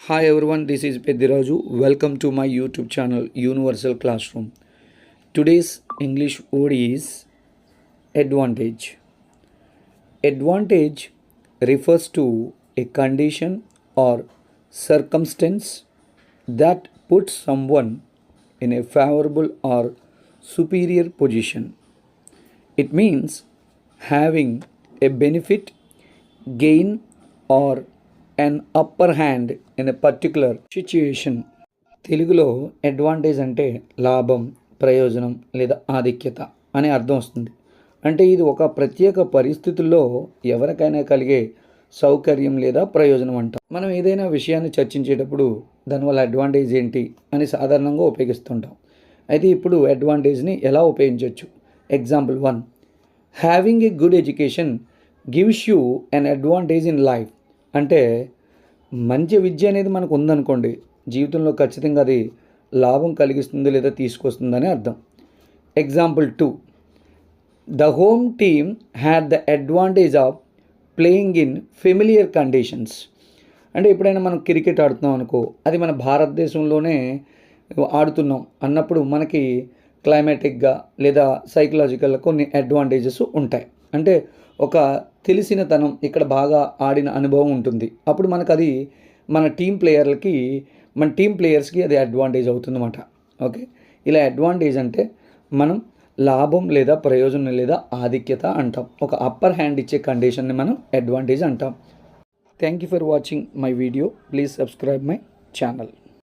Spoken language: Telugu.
Hi everyone, this is Pediraju. Welcome to my YouTube channel Universal Classroom. Today's English word is advantage. Advantage refers to a condition or circumstance that puts someone in a favorable or superior position. It means having a benefit, gain, or an upper hand in a particular situation. తెలుగులో అడ్వాంటేజ్ అంటే లాభం, ప్రయోజనం లేదా ఆధిక్యత అనే అర్థం వస్తుంది. అంటే ఇది ఒక ప్రత్యేక పరిస్థితుల్లో ఎవరికైనా కలిగే సౌకర్యం లేదా ప్రయోజనం అంటాం. మనం ఏదైనా విషయాన్ని చర్చించేటప్పుడు దానివల్ల అడ్వాంటేజ్ ఏంటి అని సాధారణంగా ఉపయోగిస్తుంటాం. అయితే ఇప్పుడు అడ్వాంటేజ్ని ఎలా ఉపయోగించవచ్చు? Example 1, having a good education gives you an advantage in life. అంటే మంచి విద్య అనేది మనకు ఉందనుకోండి, జీవితంలో ఖచ్చితంగా అది లాభం కలిగిస్తుంది లేదా తీసుకొస్తుందని అర్థం. Example 2, the home team had the advantage of playing in familiar conditions. అంటే ఎప్పుడైనా మనం క్రికెట్ ఆడుతున్నాం అనుకో, అది మన భారతదేశంలోనే ఆడుతున్నాం అన్నప్పుడు మనకి క్లైమాటిక్గా లేదా సైకలాజికల్గా కొన్ని అడ్వాంటేజెస్ ఉంటాయి. అంటే ఒక తెలిసినతనం, ఇక్కడ బాగా ఆడిన అనుభవం ఉంటుంది. అప్పుడు మనకు అది మన టీం ప్లేయర్స్కి అది అడ్వాంటేజ్ అవుతుందన్నమాట. ఓకే, ఇలా అడ్వాంటేజ్ అంటే మనం లాభం లేదా ప్రయోజనం లేదా ఆధిక్యత అంటాం. ఒక అప్పర్ హ్యాండ్ ఇచ్చే కండిషన్ని మనం అడ్వాంటేజ్ అంటాం. Thank you for watching my video. Please subscribe my channel.